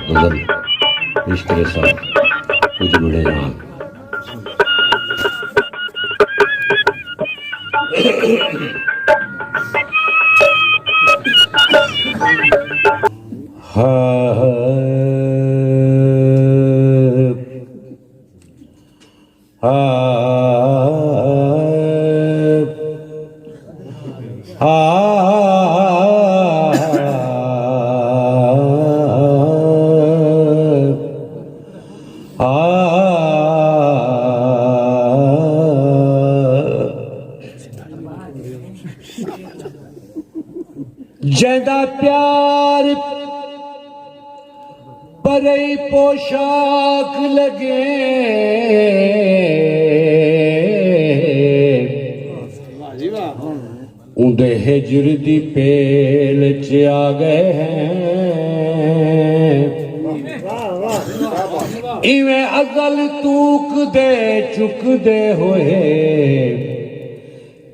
गजल इश्क के साथ कुछ बड़े जहां जदा प्यार परई पोशाक लगे उंदे हिजर दी पेल च आ गए हैं इवें अगल तूक दे चुक दे होए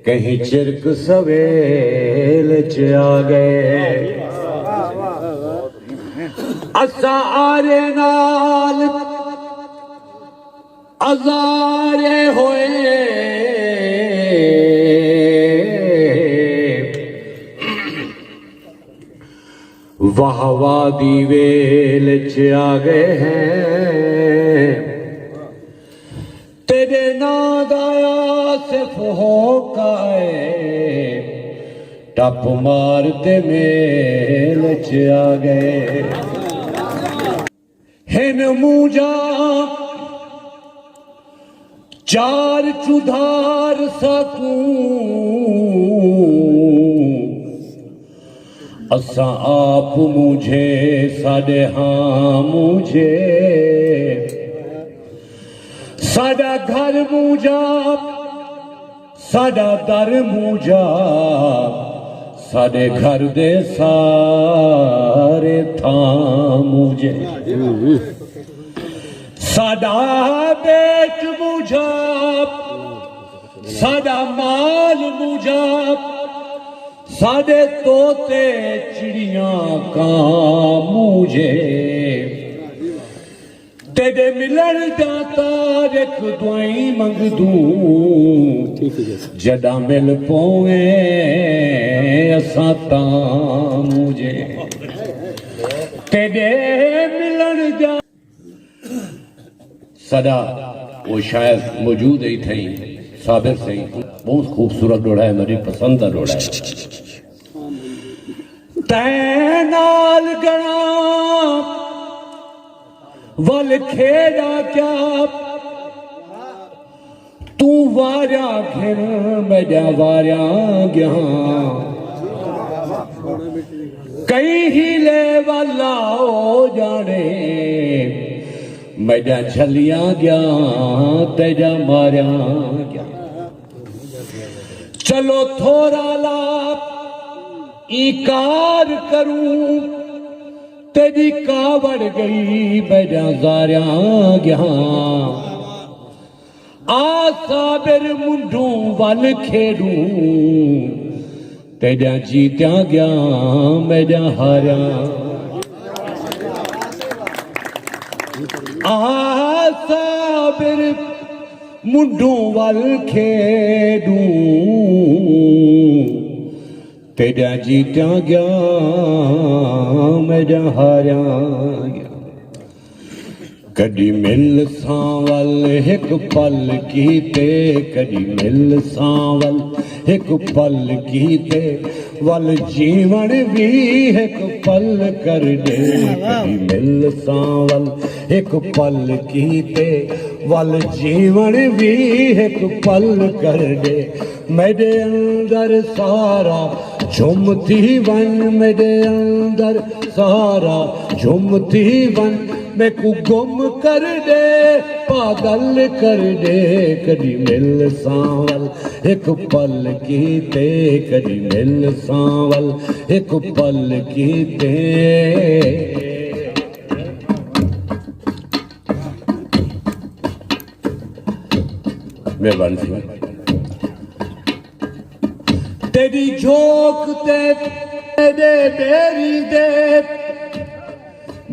कहीं चिरक सवेल च आ गए असा आरे नाल अजारे होए वाह वाह दी वेल च आ गए हैं तेरे नाम दाया सिर्फ होका टप मारते मेल च आ गए हिन मूजा चार चुधार सकूं असा आप मुझे साडे हाँ मुझे साडा घर मूजा साडा दर मूजा साडे घर दे सारे थां मुझे साडा बेट मूजा साडा माल मूजा साडे तोते चिड़ियां कां मुझे तेरे मिलन जाता एक दुआई मंग दूं जदा मिल पोवे असा तां मुझे तेरे मिलन जा सदा वो शायद मौजूद ही थी साबिर से बहुत खूबसूरत डोड़ा है मेरी पसंद का डोड़ा है तैनाल गणा वल खेड़ा क्या तू वारिया घिर मेरा वारिया गया कई हीले वाला हो जाने मेरा झलिया गया तेजा मारिया गया चलो थोड़ा लाप इकार करूं तेरी कावड़ गई मेरा जारिया गया आ साबिर मुंडू वल खेडू तेजा जीत्या गया मेरा हारिया आ साबिर मुंडू वल खेडू तेरा जीत्या गया मेरा हारिया गया कदी मिल सांवल एक पल कीते कदी मिल सांवल एक पल कीते वल जीवन भी एक पल कर दे कदी मिल सांवल एक पल कीते वल जीवन भी एक पल कर दे मेरे अंदर सारा झुमती वन मेरे अंदर सारा झुमती वन मैं को गुम कर दे पागल कर दे कदी मिल सांवल एक पल कीते कदी मिल सांवल एक पल कीते मेहरबानी सिंह तेरी झोंक ते मेरे बेरी दे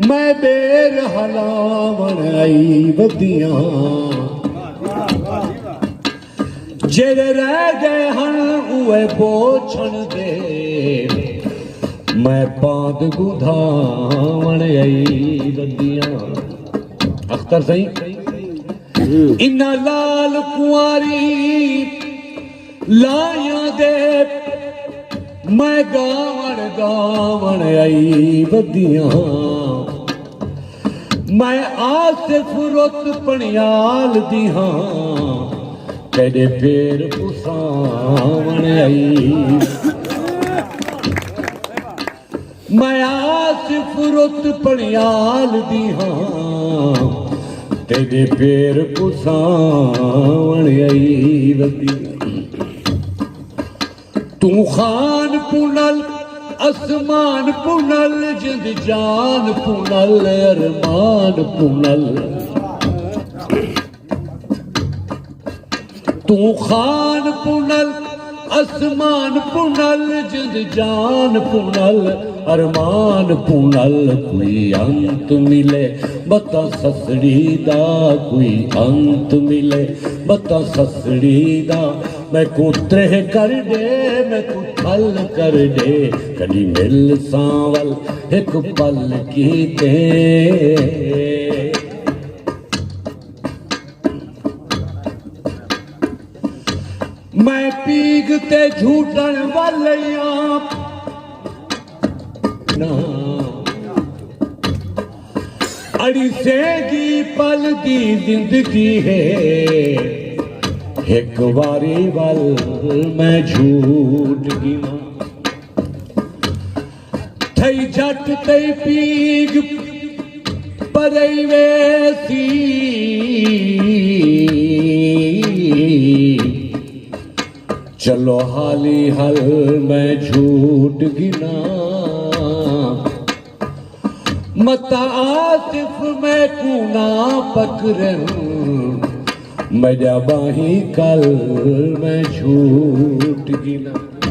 मैं बेर हलावन आई बदियां जेड़े रह गए हन उए पोछण दे मैं पाद गुधावन आई बदियां अख्तर सही इन्ना लाल कुआरी लाया दे मैं गावण गावण आई बदियां मैं आसिफ रुत पणियाल दी हां तेरे पैर पुसावण आई मैं आसिफ रुत पणियाल दी हां तेरे पैर पुसावण आई बदियां तू खान पुनल आसमान पुनल जिंद जान पुनल अरमान पुनल तू खान पुनल आसमान पुनल जिंद जान पुनल अरमान पुनल कोई अंत मिले बता ससड़ी दा कोई अंत मिले बता ससड़ी दा मैं को त्रह कर दे मैं को थल कर दे कदी मिल सांवल एक पल की ते मैं पीग ते झूठन वालियां ना अड़ी सेगी पल दी जिंदगी है एक बारी वल मैं झूठ गिना थई जट तई पीग परई वेसी चलो हाली हल मैं झूठ गिना मता आसिफ मैं कूना पकड़न मैं बाही कल मैं झूठ गिना